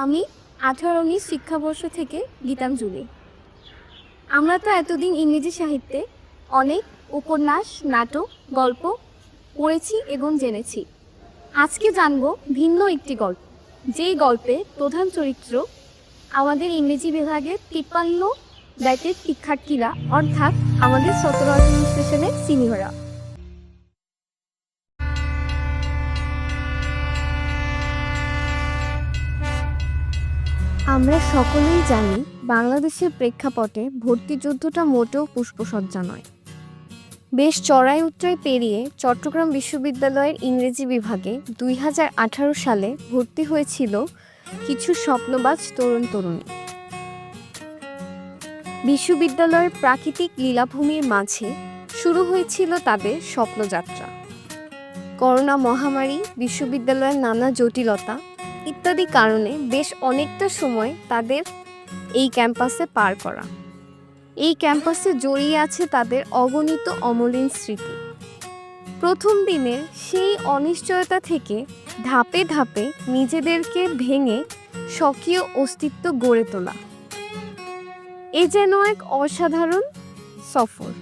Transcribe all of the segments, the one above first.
আমি 18-19 শিক্ষাবর্ষ থেকে গীতাঞ্জলি। আমরা তো এতদিন ইংরেজি সাহিত্যে অনেক উপন্যাস, নাটক, গল্প পড়েছি এবং জেনেছি। আজকে জানব ভিন্ন একটি গল্প, যেই গল্পে প্রধান চরিত্র আমাদের ইংরেজি বিভাগের 53 ব্যাচের শিক্ষার্থীরা, অর্থাৎ আমাদের 17 স্টেশনের সিনিয়ররা। আমরা সকলেই জানি, বাংলাদেশের প্রেক্ষাপটে ভর্তিযুদ্ধটা মোটেও পুষ্পসজ্জা নয়। বেশ চড়াই উতরাই পেরিয়ে চট্টগ্রাম বিশ্ববিদ্যালয়ের ইংরেজি বিভাগে 2018 সালে ভর্তি হয়েছিল কিছু স্বপ্নবাজ তরুণ তরুণী। বিশ্ববিদ্যালয়ের প্রাকৃতিক লীলাভূমির মাঝে শুরু হয়েছিল তাদের স্বপ্নযাত্রা। করোনা মহামারী, বিশ্ববিদ্যালয়ের নানা জটিলতা ইত্যাদি কারণে বেশ অনেকটা সময় তাদের এই ক্যাম্পাসে পার করা। এই ক্যাম্পাসে জড়িয়ে আছে তাদের অগণিত অমলিন স্মৃতি। প্রথম দিনের সেই অনিশ্চয়তা থেকে ধাপে ধাপে নিজেদেরকে ভেঙে স্বকীয় অস্তিত্ব গড়ে তোলা, এ যেন এক অসাধারণ সফর।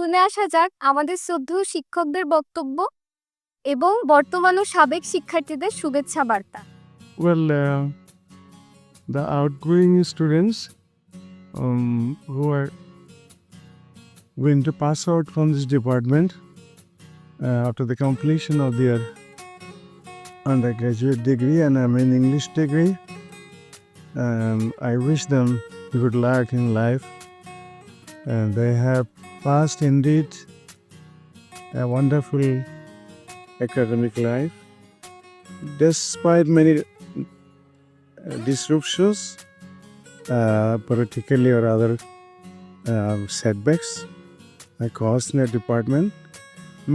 শুনে আসা যাক আমাদের শ্রদ্ধেয় শিক্ষকদের বক্তব্য এবং বর্তমান ও সাবেক শিক্ষার্থীদের শুভেচ্ছা বার্তা। Well, the outgoing students who are going to pass out from this department after the completion of their undergraduate degree and I mean English degree, I wish them good luck in life. They have passed indeed a wonderful academic life despite many disruptions, politically or other setbacks caused in the department.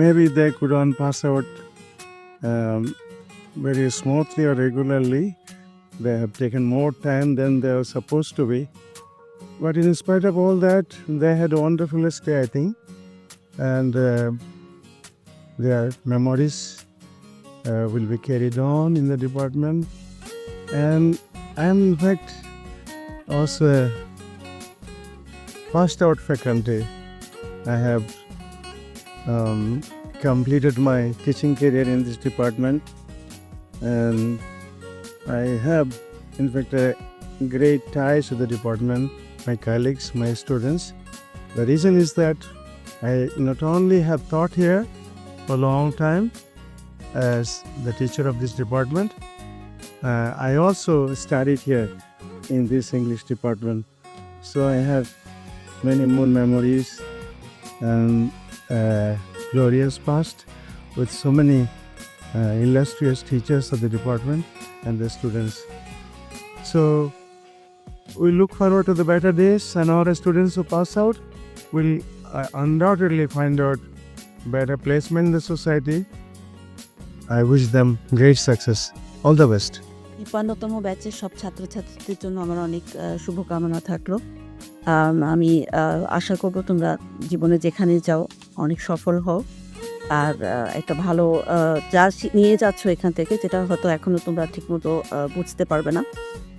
Maybe they couldn't pass out very smoothly or regularly. They have taken more time than they were supposed to be. But in spite of all that, they had a wonderful stay, I think. And their memories will be carried on in the department. And I'm in fact also a passed out faculty. I have completed my teaching career in this department and I have in fact a great ties to the department, my colleagues, my students. The reason is that I not only have taught here for a long time as the teacher of this department, I also studied here in this English department. So I have many more memories and glorious past with so many illustrious teachers of the department and the students. So we look forward to the better days and our students who pass out will undoubtedly find out better placement in the society. I wish them great success. All the best. ৫৫তম ব্যাচের সব ছাত্রছাত্রীদের জন্য আমার অনেক শুভকামনা থাকলো। আমি আশা করব তোমরা জীবনে যেখানে যাও অনেক সফল হও আর একটা ভালো যা নিয়ে যাচ্ছ এখান থেকে, যেটা হয়তো এখনও তোমরা ঠিকমতো বুঝতে পারবে না,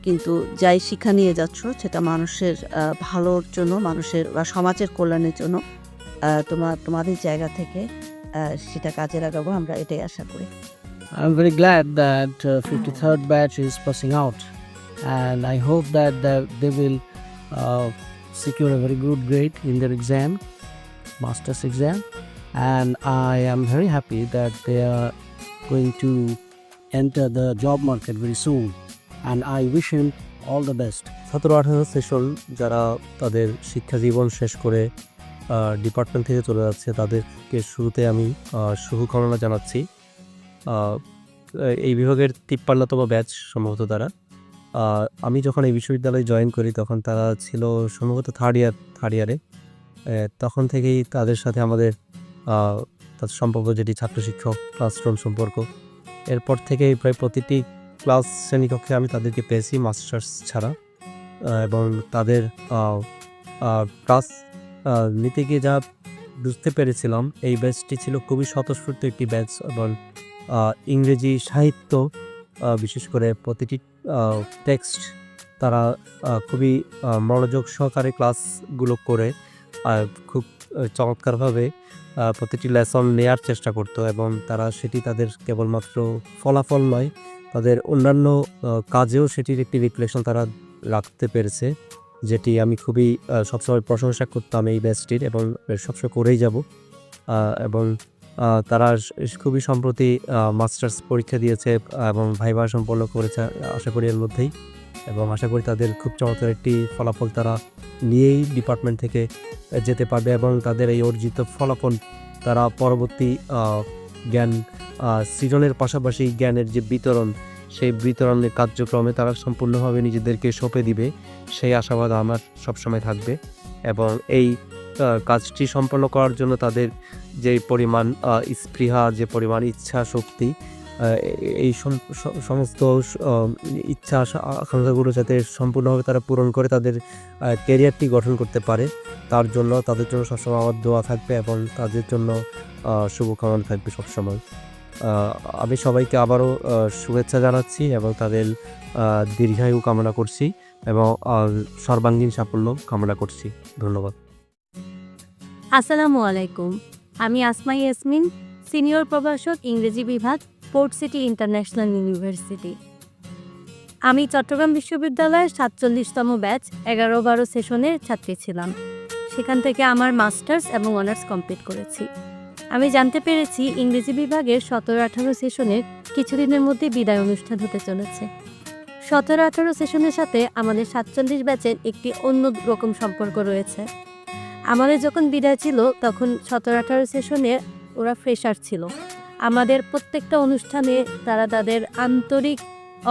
কিন্তু যাই শিক্ষা নিয়ে যাচ্ছ সেটা মানুষের ভালোর জন্য, মানুষের বা সমাজের কল্যাণের জন্য তোমাদের জায়গা থেকে সেটা কাজে লাগাবো, আমরা এটাই আশা করি। I'm very glad that 53rd batch is passing out, and I hope that they will secure a very good grade in their exam, master's exam, and I am very happy that they are going to enter the job market very soon, and I wish him all the best. 17-18 session যারা তাদের শিক্ষা জীবন শেষ করে department থেকে চলে যাচ্ছে তাদেরকে শুরুতে আমি শুভকামনা জানাচ্ছি। এই বিভাগের 53তম ব্যাচ সম্ভবত তারা। আমি যখন এই বিশ্ববিদ্যালয়ে জয়েন করি তখন তারা ছিল সম্ভবত থার্ড ইয়ারে। তখন থেকেই তাদের সাথে আমাদের তাদের সম্পর্ক, যেটি ছাত্র শিক্ষক ক্লাসরুম সম্পর্ক। এরপর থেকেই প্রায় প্রতিটি ক্লাস শ্রেণীকক্ষে আমি তাদেরকে পেয়েছি মাস্টার্স ছাড়া, এবং তাদের ক্লাস নিতে গিয়ে যা বুঝতে পেরেছিলাম এই ব্যাচটি ছিল খুবই স্বতঃস্ফূর্ত একটি ব্যাচ, এবং ইংরেজি সাহিত্য বিশেষ করে প্রতিটি টেক্সট তারা খুবই মনোযোগ সহকারে ক্লাসগুলো করে খুব চমৎকারভাবে প্রতিটি লেসন নেওয়ার চেষ্টা করতো, এবং তারা সেটি তাদের কেবলমাত্র ফলাফল নয়, তাদের অন্যান্য কাজেও সেটির একটি রিফ্লেকশন তারা রাখতে পেরেছে, যেটি আমি খুবই সবসময় প্রশংসা করতাম এই ব্যাচটির, এবং সবসময় করেই যাব। এবং তারা খুবই সম্প্রতি মাস্টার্স পরীক্ষা দিয়েছে এবং ভাইভা সম্পন্ন করেছে আশা করি এর মধ্যেই, এবং আশা করি তাদের খুব চমৎকার একটি ফলাফল তারা নিয়েই ডিপার্টমেন্ট থেকে যেতে পারবে, এবং তাদের এই অর্জিত ফলাফল তারা পরবর্তী জ্ঞান সৃজনের পাশাপাশি জ্ঞানের যে বিতরণ, সেই বিতরণের কার্যক্রমে তারা সম্পূর্ণভাবে নিজেদেরকে সঁপে দিবে, সেই আশাবাদ আমার সবসময় থাকবে। এবং এই কাজটি সম্পন্ন করার জন্য তাদের যে পরিমাণ স্পৃহা, যে পরিমাণ ইচ্ছা শক্তি, এই সমস্ত ইচ্ছা আকাঙ্ক্ষাগুলো যাতে সম্পূর্ণভাবে তারা পূরণ করে তাদের ক্যারিয়ারটি গঠন করতে পারে, তার জন্য তাদের জন্য সবসময় আমার দোয়া থাকবে এবং তাদের জন্য শুভকামনা থাকবে সবসময়। আমি সবাইকে আবারও শুভেচ্ছা জানাচ্ছি এবং তাদের দীর্ঘায়ু কামনা করছি এবং সর্বাঙ্গীন সাফল্য কামনা করছি। ধন্যবাদ। আসসালামু আলাইকুম। আমি আসমা ইয়াসমিন, সিনিয়র প্রভাষক, ইংরেজি বিভাগ, পোর্ট সিটি ইন্টারন্যাশনাল ইউনিভার্সিটি। আমি চট্টগ্রাম বিশ্ববিদ্যালয়ের ৪৭তম ব্যাচ ১১-১২ সেশনের ছাত্রী ছিলাম। সেখান থেকে আমার মাস্টার্স এবং অনার্স কমপ্লিট করেছি। আমি জানতে পেরেছি ইংরেজি বিভাগের ১৭-১৮ সেশনের কিছুদিনের মধ্যে বিদায় অনুষ্ঠান হতে চলেছে। ১৭-১৮ সেশনের সাথে আমাদের ৪৭ ব্যাচের একটি অন্য রকম সম্পর্ক রয়েছে। আমাদের যখন বিদায় ছিল তখন ১৭-১৮ সেশনে ওরা ফ্রেশার ছিল। আমাদের প্রত্যেকটা অনুষ্ঠানে তারা তাদের আন্তরিক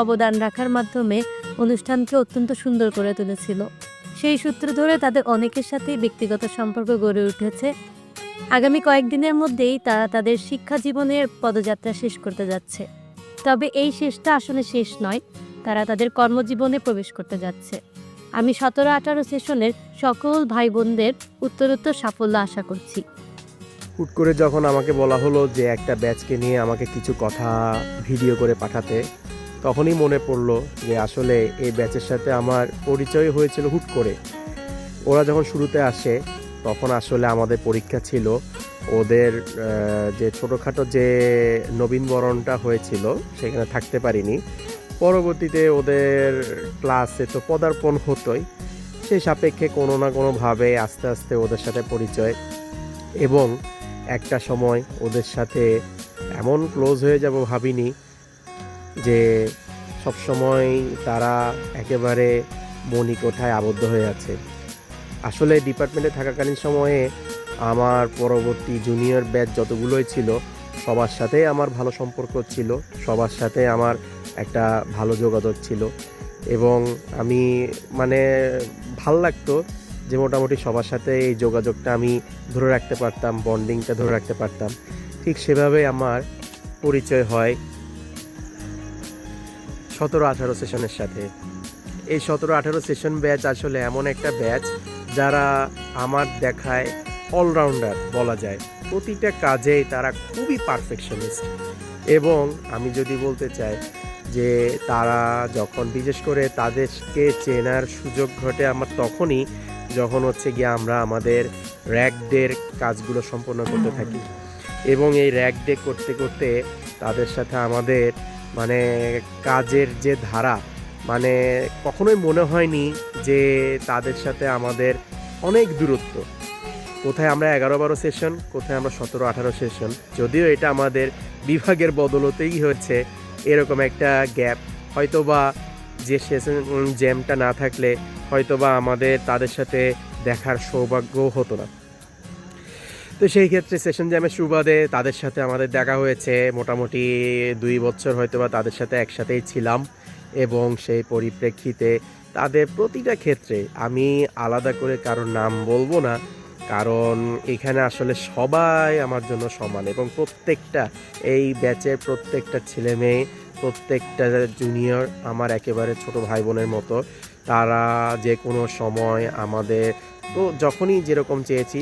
অবদান রাখার মাধ্যমে অনুষ্ঠানকে অত্যন্ত সুন্দর করে তুলেছিল। সেই সূত্র ধরে তাদের অনেকের সাথেই ব্যক্তিগত সম্পর্ক গড়ে উঠেছে। আগামী কয়েকদিনের মধ্যেই তারা তাদের শিক্ষা জীবনের পদযাত্রা শেষ করতে যাচ্ছে। তবে এই শেষটা আসলে শেষ নয়, তারা তাদের কর্মজীবনে প্রবেশ করতে যাচ্ছে। আমি ১৭-১৮ সেশনের সকল ভাই বোনদের উত্তরোত্তর সাফল্য আশা করছি। হুট করে যখন আমাকে বলা হলো যে একটা ব্যাচকে নিয়ে আমাকে কিছু কথা ভিডিও করে পাঠাতে, তখনই মনে পড়লো যে আসলে এই ব্যাচের সাথে আমার পরিচয় হয়েছিল হুট করে। ওরা যখন শুরুতে আসে তখন আসলে আমাদের পরীক্ষা ছিল, ওদের যে ছোটোখাটো যে নবীনবরণটা হয়েছিল সেখানে থাকতে পারিনি। পরবর্তীতে ওদের ক্লাসে তো পদার্পণ হতোই, সেই সাপেক্ষে কোনো না কোনোভাবে আস্তে আস্তে ওদের সাথে পরিচয়, এবং একটা সময় ওদের সাথে এমন ক্লোজ হয়ে যাব ভাবিনি, যে সবসময় তারা একেবারে মণিকোঠায় আবদ্ধ হয়ে আছে। আসলে ডিপার্টমেন্টে থাকাকালীন সময়ে আমার পরবর্তী জুনিয়র ব্যাচ যতগুলোই ছিল সবার সাথে আমার ভালো সম্পর্ক ছিল, সবার সাথে আমার একটা ভালো যোগাযোগ ছিল, এবং আমি ভাল লাগতো যে মোটামুটি সবার সাথে এই যোগাযোগটা আমি ধরে রাখতে পারতাম, বন্ডিংটা ধরে রাখতে পারতাম। ঠিক সেভাবে আমার পরিচয় হয় ১৭-১৮ সেশনের সাথে। এই ১৭-১৮ সেশন ব্যাচ আসলে এমন একটা ব্যাচ যারা আমার দেখায় অলরাউন্ডার বলা যায়, প্রতিটা কাজেই তারা খুবই পারফেকশনিস্ট। এবং আমি যদি বলতে চাই যে তারা যখন, বিশেষ করে তাদেরকে চেনার সুযোগ ঘটে আমার তখনই যখন আমরা আমাদের র্যাক ডের কাজগুলো সম্পন্ন করতে থাকি, এবং এই র্যাক ডে করতে করতে তাদের সাথে আমাদের কাজের যে ধারা, কখনোই মনে হয়নি যে তাদের সাথে আমাদের অনেক দূরত্ব। কোথায় আমরা ১১-১২ সেশন, কোথায় আমরা ১৭-১৮ সেশন, যদিও এটা আমাদের বিভাগের বদলতেই হচ্ছে এরকম একটা গ্যাপ। হয়তোবা যে সেশন জ্যামটা না থাকলে হয়তোবা আমাদের তাদের সাথে দেখার সৌভাগ্য হতো না। তো সেই ক্ষেত্রে সেশন জ্যামের সুবাদে তাদের সাথে আমাদের দেখা হয়েছে। মোটামুটি ২ বছর হয়তোবা তাদের সাথে একসাথেই ছিলাম, এবং সেই পরিপ্রেক্ষিতে তাদের প্রতিটা ক্ষেত্রে আমি আলাদা করে কারোর নাম বলবো না, কারণ এখানে আসলে সবাই আমার জন্য সমান, এবং প্রত্যেকটা এই ব্যাচের প্রত্যেকটা ছেলে মেয়ে, প্রত্যেকটা জুনিয়র আমার একেবারে ছোট ভাই বোনের মতো। তারা যে কোনো সময় আমাদের, তো যখনই যেরকম চেয়েছি,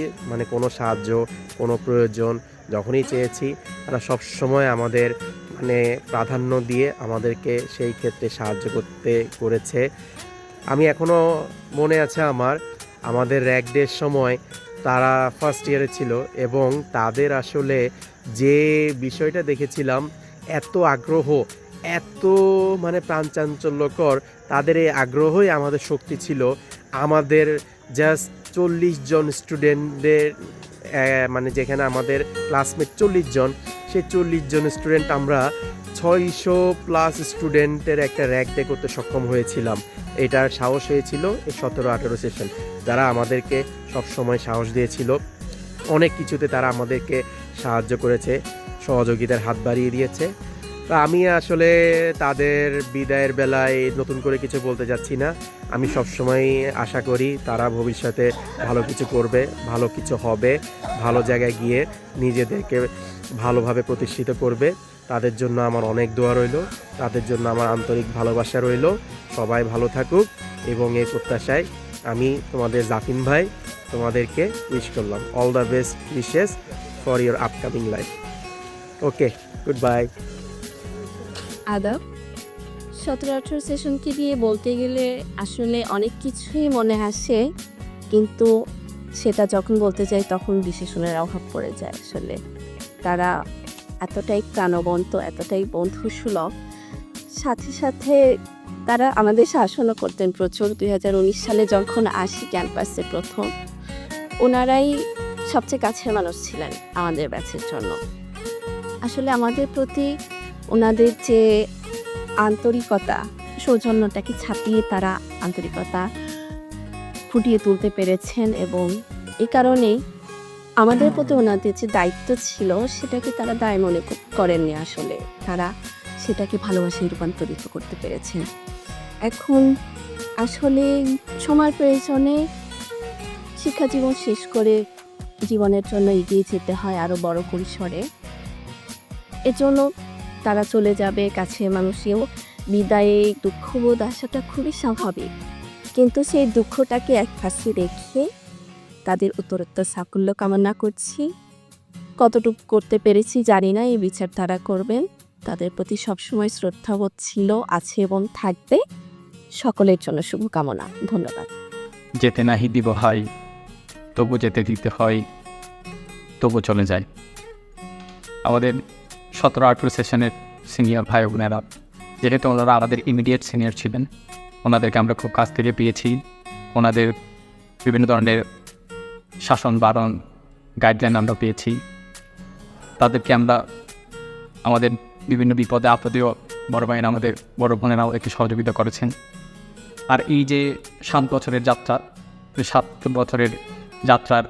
কোনো সাহায্য, কোনো প্রয়োজন যখনই চেয়েছি, তারা সব সময় আমাদের প্রাধান্য দিয়ে আমাদেরকে সেই ক্ষেত্রে সাহায্য করেছে। আমি এখনও মনে আছে আমাদের র্যাক ডের সময় তারা ফার্স্ট ইয়ারে ছিল, এবং তাদের আসলে যে বিষয়টা দেখেছিলাম, এত আগ্রহ, এত প্রাণচাঞ্চল্যকর, তাদের এই আগ্রহই আমাদের শক্তি ছিল। আমাদের জাস্ট ৪০ জন স্টুডেন্টদের, যেখানে আমাদের ক্লাসমেট ৪০ জন, সেই ৪০ জন স্টুডেন্ট আমরা ৬০০+ স্টুডেন্টের একটা র্যাক ডে করতে সক্ষম হয়েছিলাম। এটার সাহস হয়েছিল এই ১৭-১৮ সেশন, যারা আমাদেরকে সবসময় সাহস দিয়েছিল। অনেক কিছুতে তারা আমাদেরকে সাহায্য করেছে, সহযোগিতার হাত বাড়িয়ে দিয়েছে। তো আমি আসলে তাদের বিদায়ের বেলায় নতুন করে কিছু বলতে যাচ্ছি না। আমি সবসময় আশা করি তারা ভবিষ্যতে ভালো কিছু করবে, ভালো কিছু হবে, ভালো জায়গায় গিয়ে নিজেদেরকে ভালোভাবে প্রতিষ্ঠিত করবে। তাদের জন্য আমার অনেক দোয়া রইল, তাদের জন্য আমার আন্তরিক ভালোবাসা রইল। সবাই ভালো থাকুক, এবং এই প্রত্যাশায় আমি তোমাদের জাফিন ভাই তোমাদেরকে উইশ করলাম। All the best wishes for your upcoming life. Okay, good bye. আদাব। ১৭-১৮ সেশনকে নিয়ে বলতে গেলে আসলে অনেক কিছুই মনে আসে, কিন্তু সেটা যখন বলতে যাই তখন বিশেষণের অভাব পড়ে যায়। আসলে তারা এতটাই প্রাণবন্ত, এতটাই বন্ধুসুলভ, সাথে সাথে তারা আমাদের শাসনও করতেন প্রচুর। 2019 সালে যখন আসি ক্যাম্পাসে প্রথম, ওনারাই সবচেয়ে কাছের মানুষ ছিলেন আমাদের ব্যাচের জন্য। আসলে আমাদের প্রতি ওনাদের যে আন্তরিকতা, সৌজন্যটাকে ছাপিয়ে তারা আন্তরিকতা ফুটিয়ে তুলতে পেরেছেন, এবং এই কারণেই আমাদের প্রতি ওনাদের যে দায়িত্ব ছিল সেটাকে তারা দায় মনে করেননি। আসলে তারা সেটাকে ভালোবাসায় রূপান্তরিত করতে পেরেছেন। এখন আসলে সময়ের প্রয়োজনে শিক্ষা জীবন শেষ করে জীবনের জন্য এগিয়ে যেতে হয় আরও বড় পরিসরে। এজন্য তারা চলে যাবে, কাছে মানুষেও বিদায়ে দুঃখবোধ আসাটা খুবই স্বাভাবিক, কিন্তু সেই দুঃখটাকে এক পাশে রেখে তাদের উত্তরোত্তর সাফল্য কামনা করছি। কতটুকু করতে পেরেছি জানি না, এই বিচার তারা করবেন। তাদের প্রতি সবসময় শ্রদ্ধাবোধ ছিল, আছে এবং থাকবে। সকলের জন্য শুভকামনা। ধন্যবাদ। যেতে নাহি দিব হয়, তবু যেতে দিতে হয়, তবু চলে যায়। আমাদের 17-18 সেশনের সিনিয়র ভাই বোনেরা, যেহেতু ওনারা আমাদের ইমিডিয়েট সিনিয়র ছিলেন, ওনাদেরকে আমরা খুব কাছ থেকে পেয়েছি। ওনাদের বিভিন্ন ধরনের শাসন বারণ গাইডলাইন আমরা পেয়েছি। তাদেরকে আমরা আমাদের বিভিন্ন বিপদে আপদেও বড় ভাইয়েরা, আমাদের বড় বোনেরা আমাদেরকে সহযোগিতা করেছেন। আর এই যে 7 বছরের যাত্রা, 7 বছরের যাত্রার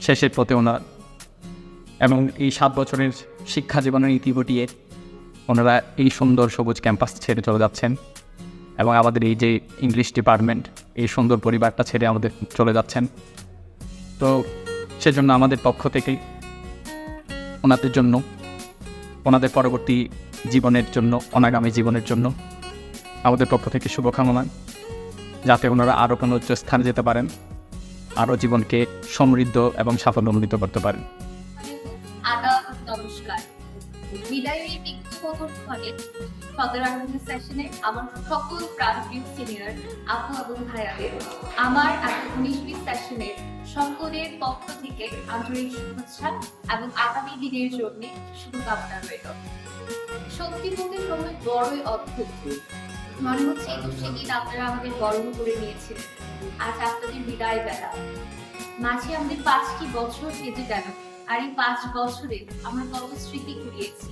শেষের পথে ওনার, এবং এই 7 বছরের শিক্ষা জীবনের ইতি ঘটিয়ে ওনারা এই সুন্দর সবুজ ক্যাম্পাস ছেড়ে চলে যাচ্ছেন, এবং আমাদের এই যে ইংলিশ ডিপার্টমেন্ট, এই সুন্দর পরিবারটা ছেড়ে আমাদের চলে যাচ্ছেন। তো সেজন্য আমাদের পক্ষ থেকেই ওনাদের জন্য, ওনাদের পরবর্তী জীবনের জন্য, অনাগামী জীবনের জন্য আমাদের পক্ষ থেকে শুভকামনা, যাতে ওনারা আরও কোনো উচ্চ স্থানে যেতে পারেন, আরও জীবনকে সমৃদ্ধ এবং সাফল্যমণ্ডিত করতে পারেন। আদাব, নমস্কার। বিদায়ী ব্যক্তিগত ঘটে 17-18 সেশনে আমার সকল প্রান্তিক সিনিয়র আপু এবং ভাইয়াদের আমার 19-20 সেশনের সকলের পক্ষ থেকে আন্তরিক শুভেচ্ছা এবং আগামী দিনের জন্য শুভকামনা রইল। সত্যি বলতে সময় বড়ই অদ্ভুত। মনে হচ্ছে 21 দিন আপনারা আমাদের বরণ করে নিয়েছিলেন, আজ আপনাদের বিদায় বেলা। মাঝে আমাদের 5টি বছর কেটে গেল, আর এই 5 বছরে আমরা কত স্মৃতি কুড়িয়েছি।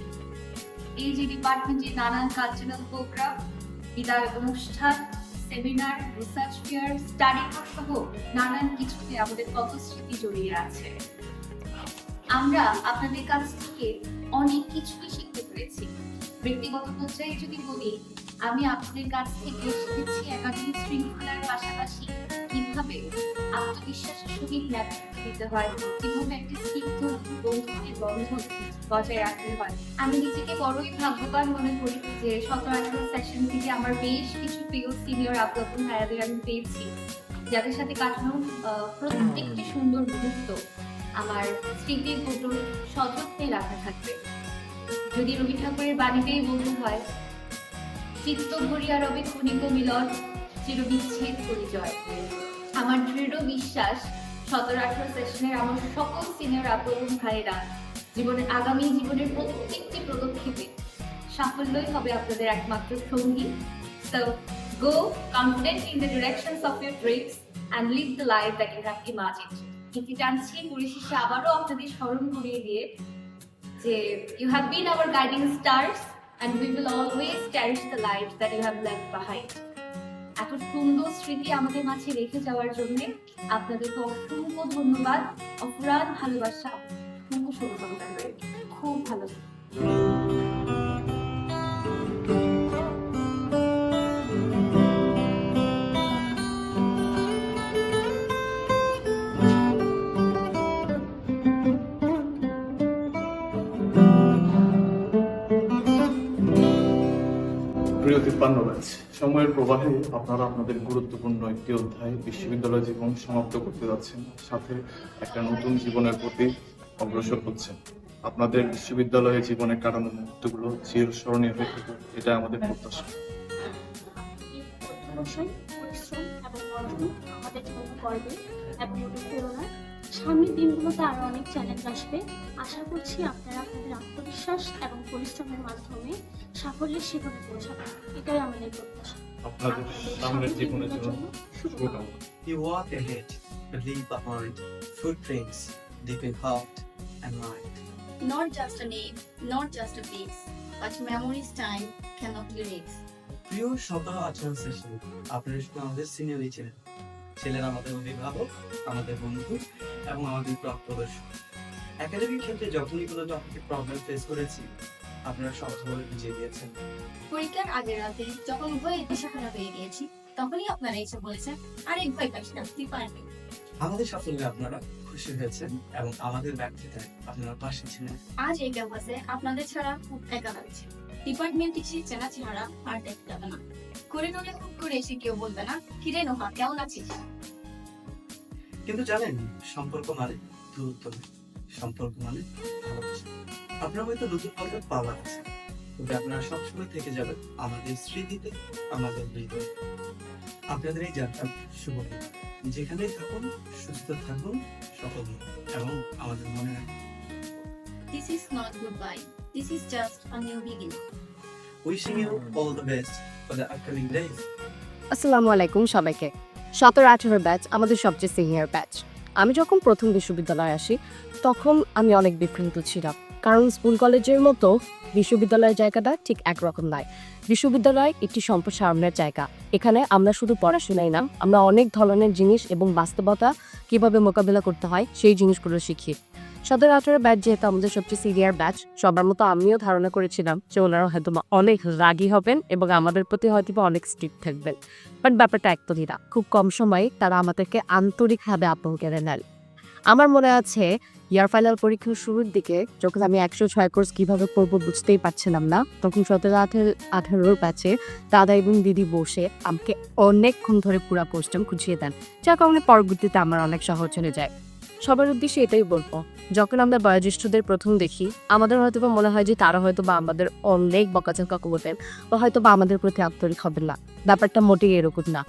এই যে ডিপার্টমেন্টে নানান কালচারাল প্রোগ্রাম, বিদায় অনুষ্ঠান, seminar, research fair, study tour সহ নানান কিছুতে আমাদের কত স্মৃতি জড়িয়ে আছে। আমরা আপনাদের কাছ থেকে অনেক কিছুই শিখতে পেরেছি। ব্যক্তিগত পর্যায়ে যদি বলি, আমি আপনাদের কাছ থেকে শিখেছি একাডেমিক শৃঙ্খলার পাশাপাশি কিভাবে আত্মবিশ্বাসের সহিত নেতৃত্ব দিতে হয়, কিভাবে একটি স্নিগ্ধ বন্ধুত্বের বন্ধন বজায় রাখতে হয়। আমি নিজেকে বড়ই ভাগ্যবান মনে করি যে 17-18 সেশন থেকে আমার বেশ কিছু প্রিয় সিনিয়র আপু এবং ভাইয়াদের আমি পেয়েছি, যাদের সাথে কাটানো প্রত্যেকটি সুন্দর মুহূর্ত আমার স্মৃতির পুতুল সযত্নে রাখা থাকবে। যদি রবি ঠাকুরের বাণীতেই বলতে হয়, চিত্ত ভরিয়া রবে ক্ষণিক মিলন, চিরবিচ্ছেদ পরিচয়। আমার দৃঢ় বিশ্বাস 17-18 সেশনের আমার সকল সিনিয়র আপু এবং ভাইয়েরা আগামী জীবনের প্রত্যেকটি পদক্ষেপে সাফল্যই হবে আপনাদের একমাত্র সঙ্গী। So go confident in the directions of your dreams and live the life that you have imagined. এটি জানছি পরিশেষে আবারও আপনাদের স্মরণ করিয়ে দিয়ে যে you have been our guiding stars and we will always cherish the life that you have left behind. এত সুন্দর স্মৃতি আমাদের মাঝে রেখে যাওয়ার জন্য আপনাদেরকে অসংখ্য ধন্যবাদ, অফুরান ভালোবাসা, অসংখ্য শুভকামনা রইল। খুব ভালো। প্রিয় 53 ব্যাচ, সময়ের প্রবাহে আপনারা আপনাদের গুরুত্বপূর্ণ একটি অধ্যায় বিশ্ববিদ্যালয় জীবন সমাপ্ত করতে যাচ্ছেন, সাথে একটা নতুন জীবনের প্রতি অগ্রসর হচ্ছেন। আপনাদের বিশ্ববিদ্যালয়ে জীবনে কাটানো মুহূর্তগুলো চিরস্মরণীয় হয়ে থাকবে, এটা আমাদের প্রত্যাশা। আপডেট করবে এবং ওটা পুরোনো সামনের দিনগুলোতে আরও অনেক চ্যালেঞ্জ আসবে। আশা করছি আপনারা আপনাদের আত্মবিশ্বাস এবং পরিশ্রমের মাধ্যমে সাফল্যের শিখরে পৌঁছাবেন, এটাই আমাদের প্রত্যাশা। আপনাদের সামনের জীবনের জন্য শুভকামনা। You walk ahead, but leave behind footprints deep in heart and mind. Not just a name, not just a face, but memories time cannot lyrics. প্রিয় 17-18 সেশন, আপনারা শুধু আমাদের সিনিয়রই ছিলেন, ছিলেন আমাদের অভিভাবক, আমাদের বন্ধু এবং আমাদের প্রাপ্তবয়স্ক। একাডেমিক ক্ষেত্রে যখনই কোনো টপিকে প্রবলেম ফেস করেছি, আপনারা সহজভাবে বুঝিয়ে দিয়েছেন। পরীক্ষার আগের রাতে যখন উভয় দিশাহারা পেয়ে গিয়েছি, তখনই আপনারা এসে বলেছেন, আরে ভয় পাস না, তুই পারবি। আমাদের সাফল্যে আপনারা খুশি হয়েছেন এবং আমাদের ব্যর্থতায় আপনারা পাশে ছিলেন। আজ এই ক্যাম্পাসে আপনাদের ছাড়া খুব একা লাগছে। ডিপার্টমেন্ট এসে চেনা চেহারা আর দেখতে যাবে না। করিডোরে হুট করে এসে কেউ বলবে না, কিরে নোহা কেমন আছিস? কিন্তু জানেন, সম্পর্ক মানে দূরত্ব নয়, সম্পর্ক মানে ভালোবাসা। আপনারা হয়তো নতুন কাউকে পাওয়ার আছে, কিন্তু আপনারা সবসময় থেকে যাবেন আমাদের স্মৃতিতে, আমাদের হৃদয়ে। আপনাদের এই যাত্রা শুভ হোক। যেখানেই থাকুন, সুস্থ থাকুন, সফল হোক এবং আমাদের মনে রাখুন, This is not goodbye. This is just a new beginning. wishing you all the best for the upcoming days. আসসালামু আলাইকুম সবাইকে। 17-18 ব্যাচ আমাদের সবচেয়ে সিনিয়র ব্যাচ। আমি যখন প্রথম বিশ্ববিদ্যালয়ে আসি তখন আমি অনেক বিভ্রান্ত ছিলাম, কারণ স্কুল কলেজের মতো বিশ্ববিদ্যালয়ের জায়গাটা ঠিক একরকম নয়। বিশ্ববিদ্যালয় একটি সম্প্রসারণের জায়গা। এখানে আমরা শুধু পড়াশোনাই না, আমরা অনেক ধরনের জিনিস এবং বাস্তবতা কিভাবে মোকাবিলা করতে হয় সেই জিনিসগুলো শিখি। 17-18 ব্যাচ যেহেতু আমাদের সবচেয়ে সিনিয়র ব্যাচ, সবার মতো আমিও ধারণা করেছিলাম যে ওনারা হয়তো অনেক রাগী হবেন এবং আমাদের প্রতি হয়তো অনেক স্ট্রিক্ট থাকবেন। বাট ব্যাপারটা একদমই না। খুব কম সময়ে তারা আমাদেরকে আন্তরিকভাবে আপন কেড়ে নেন। আমার মনে আছে ইয়ার ফাইনাল পরীক্ষার শুরুর দিকে যখন আমি 106 কোর্স কীভাবে পড়বো বুঝতেই পারছিলাম না, তখন 17-18 ব্যাচে দাদা এবং দিদি বসে আমাকে অনেকক্ষণ ধরে পুরো কোর্সটা খুঁজিয়ে দেন, যার কারণে পরবর্তীতে আমার অনেক সহজ হয়ে যায়। সবার উদ্দেশ্যে এটাই বলবো, যখন আমরা বয়োজ্যেষ্ঠদের প্রথম দেখি আমাদের হয়তো বা মনে হয় যে তারা হয়তো বা আমাদের অনেক বকাঝকা করবেন বা হয়তো বা আমাদের প্রতি আন্তরিক হবেন না। ব্যাপারটা মোটেই এরকম না।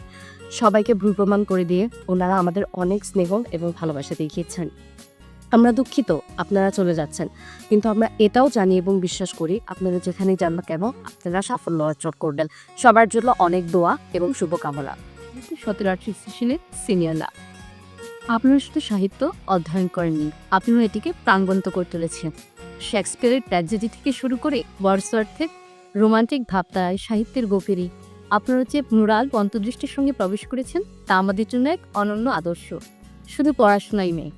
সবাইকে ভুল প্রমাণ করে দিয়ে ওনারা আমাদের অনেক স্নেহ এবং ভালোবাসা দেখিয়েছেন। আমরা দুঃখিত আপনারা চলে যাচ্ছেন, কিন্তু আমরা এটাও জানি এবং বিশ্বাস করি আপনারা যেখানেই যান না কেন আপনারা সাফল্য অর্জন করবেন। সবার জন্য অনেক দোয়া এবং শুভকামনা। 17-18 সেশনের সিনিয়ররা, আপনারা শুধু সাহিত্য অধ্যয়ন করেননি, আপনিও এটিকে প্রাণবন্ত করে তুলেছেন। শেক্সপিয়ারের ট্র্যাজেডি থেকে শুরু করে ওয়ার্ডসওয়ার্থের রোমান্টিক ভাবধারায় সাহিত্যের গভীরে আপনারা যে ম্যুরাল অন্তর্দৃষ্টির সঙ্গে প্রবেশ করেছেন তা আমাদের জন্য এক অনন্য আদর্শ। শুধু পড়াশোনাই নেই,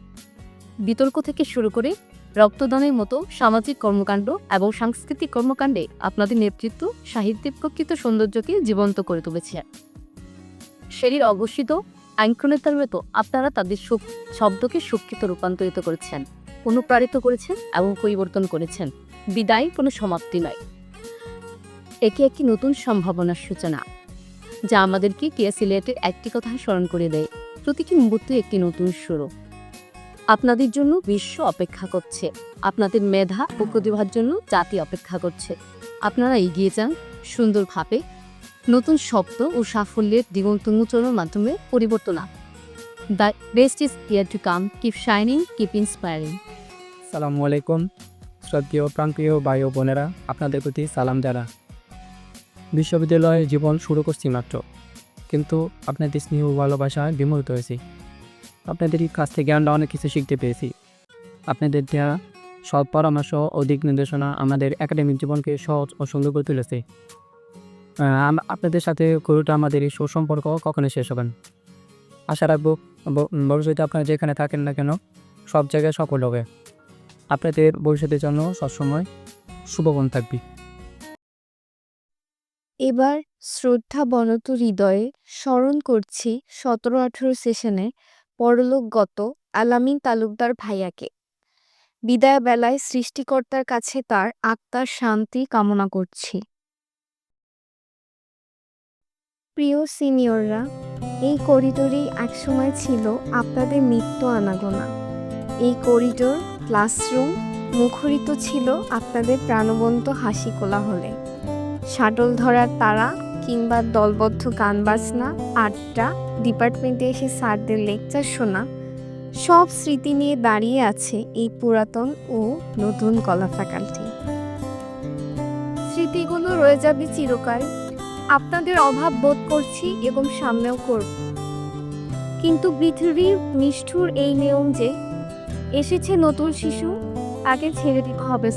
বিতর্ক থেকে শুরু করে রক্তদানের মতো সামাজিক কর্মকাণ্ড এবং সাংস্কৃতিক কর্মকাণ্ডে আপনাদের নেতৃত্ব সাহিত্যের প্রকৃত সৌন্দর্যকে জীবন্ত করে তুলেছে। শরীর অবস্থিত আইনক্রনেতার মতো আপনারা তাদের শব্দকে শক্তিতে রূপান্তরিত করেছেন, অনুপ্রাণিত করেছেন এবং পরিবর্তন করেছেন। বিদায় কোনো সমাপ্তি নয়, একে একটি নতুন সম্ভাবনার সূচনা, যা আমাদেরকে সিলেটের একটি কথা স্মরণ করে দেয়, প্রতিটি মুহূর্তে একটি নতুন শুরু। আপনাদের জন্য বিশ্ব অপেক্ষা করছে, আপনাদের মেধা ও প্রতিভার জন্য জাতি অপেক্ষা করছে। আপনারা এগিয়ে যান সুন্দরভাবে, নতুন শব্দ ও সাফল্যের দিগন্ত উন্মোচনের মাধ্যমে পরিবর্তন আন। The best is here to come, keep shining, keep inspiring. সালামু আলাইকুম শ্রদ্ধেয় প্রান্তীয় ভাই ও বোনেরা, আপনাদের প্রতি সালাম জানা। বিশ্ববিদ্যালয়ে জীবন শুরু করছি মাত্র, কিন্তু আপনাদের স্নেহ ভালোবাসায় বিমোহিত হয়েছি। আপনাদের কাছ থেকে আমরা অনেক কিছু শিখতে পেয়েছি। আপনাদের দেওয়া সব পরামর্শ ও দিক নির্দেশনা আমাদের একাডেমিক জীবনকে সহজ ও সুন্দর করে তুলেছে। আপনাদের সাথে গড়ে আমাদের এই সুসম্পর্ক কখনো শেষ হবে না। আশা রাখবো ভবিষ্যতে আপনারা যেখানে থাকেন না কেন সব জায়গায় সফল হবে। আপনাদের ভবিষ্যতের জন্য সবসময় শুভকামনা থাকবে। এবার শ্রদ্ধা বনত হৃদয়ে স্মরণ করছি 17-18 সেশনে পরলোকগত আলামিন তালুকদার ভাইয়াকে। বিদায় বেলায় সৃষ্টিকর্তার কাছে তার আত্মার শান্তি কামনা করছি। প্রিয় সিনিয়ররা, এই করিডোরেই একসময় ছিল আপনাদের নিত্য আনাগোনা। এই করিডোর, ক্লাসরুম মুখরিত ছিল আপনাদের প্রাণবন্ত হাসি কোলাহলে। শাটল ধরার তারা কিংবা দলবদ্ধ গান বাজনা, আড্ডা, ডিপার্টমেন্টে এসে স্যারদের লেকচার শোনা, সব স্মৃতি নিয়ে দাঁড়িয়ে আছে এই পুরাতন ও নতুন কলা ফ্যাকাল্টি। স্মৃতিগুলো রয়ে যাবে চিরকাল। আপনাদের অভাব বোধ করছি এবং সামনেও করব। কিন্তু পৃথিবীর নিষ্ঠুর এই নিয়ম যে এসেছে নতুন শিশু, তাকে ছেড়ে দিতে হবে